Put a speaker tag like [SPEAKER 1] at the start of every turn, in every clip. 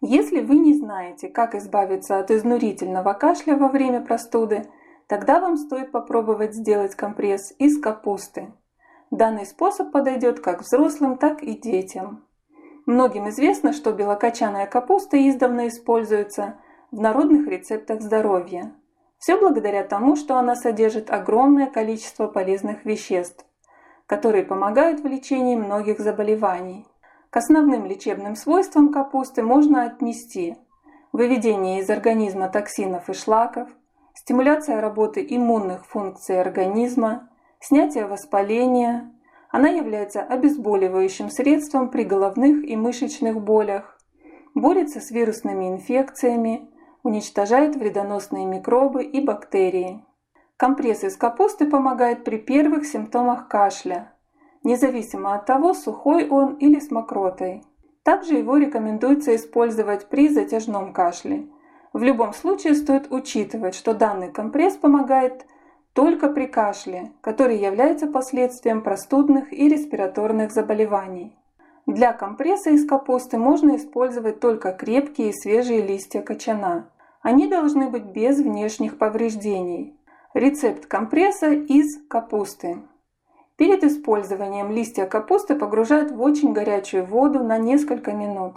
[SPEAKER 1] Если вы не знаете, как избавиться от изнурительного кашля во время простуды, тогда вам стоит попробовать сделать компресс из капусты. Данный способ подойдет как взрослым, так и детям. Многим известно, что белокочанная капуста издавна используется в народных рецептах здоровья. Все благодаря тому, что она содержит огромное количество полезных веществ, которые помогают в лечении многих заболеваний. К основным лечебным свойствам капусты можно отнести выведение из организма токсинов и шлаков, стимуляция работы иммунных функций организма, снятие воспаления. Она является обезболивающим средством при головных и мышечных болях, борется с вирусными инфекциями, уничтожает вредоносные микробы и бактерии. Компресс из капусты помогает при первых симптомах кашля, независимо от того, сухой он или с мокротой. Также его рекомендуется использовать при затяжном кашле. В любом случае стоит учитывать, что данный компресс помогает только при кашле, который является последствием простудных и респираторных заболеваний. Для компресса из капусты можно использовать только крепкие и свежие листья кочана. Они должны быть без внешних повреждений. Рецепт компресса из капусты. Перед использованием листья капусты погружают в очень горячую воду на несколько минут.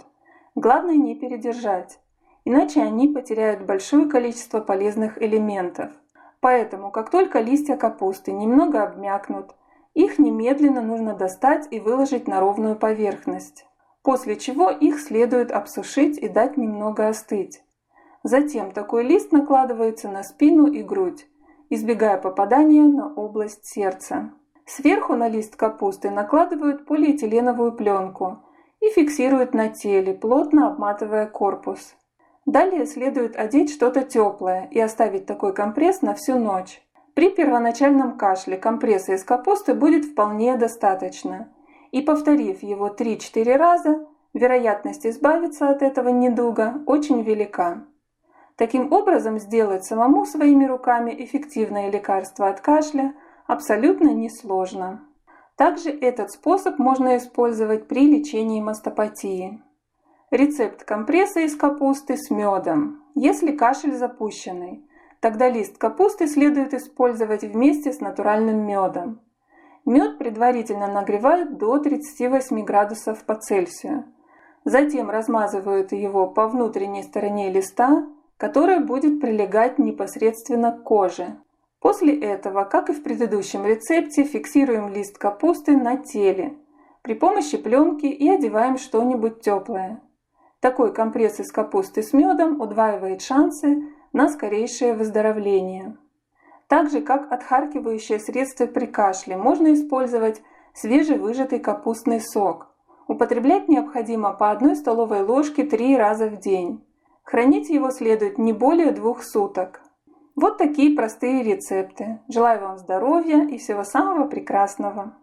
[SPEAKER 1] Главное не передержать, иначе они потеряют большое количество полезных элементов. Поэтому, как только листья капусты немного обмякнут, их немедленно нужно достать и выложить на ровную поверхность, после чего их следует обсушить и дать немного остыть. Затем такой лист накладывается на спину и грудь, избегая попадания на область сердца. Сверху на лист капусты накладывают полиэтиленовую пленку и фиксируют на теле, плотно обматывая корпус. Далее следует одеть что-то теплое и оставить такой компресс на всю ночь. При первоначальном кашле компресса из капусты будет вполне достаточно, и повторив его 3-4 раза, вероятность избавиться от этого недуга очень велика. Таким образом, сделать самому своими руками эффективное лекарство от кашля абсолютно несложно. Также этот способ можно использовать при лечении мастопатии. Рецепт компресса из капусты с медом. Если кашель запущенный, тогда лист капусты следует использовать вместе с натуральным медом. Мед предварительно нагревают до 38 градусов по Цельсию. Затем размазывают его по внутренней стороне листа, которая будет прилегать непосредственно к коже. После этого, как и в предыдущем рецепте, фиксируем лист капусты на теле при помощи пленки и одеваем что-нибудь теплое. Такой компресс из капусты с медом удваивает шансы на скорейшее выздоровление. Так же, как отхаркивающее средство при кашле, можно использовать свежевыжатый капустный сок. Употреблять необходимо по 1 столовой ложке 3 раза в день. Хранить его следует не более 2 суток. Вот такие простые рецепты. Желаю вам здоровья и всего самого прекрасного!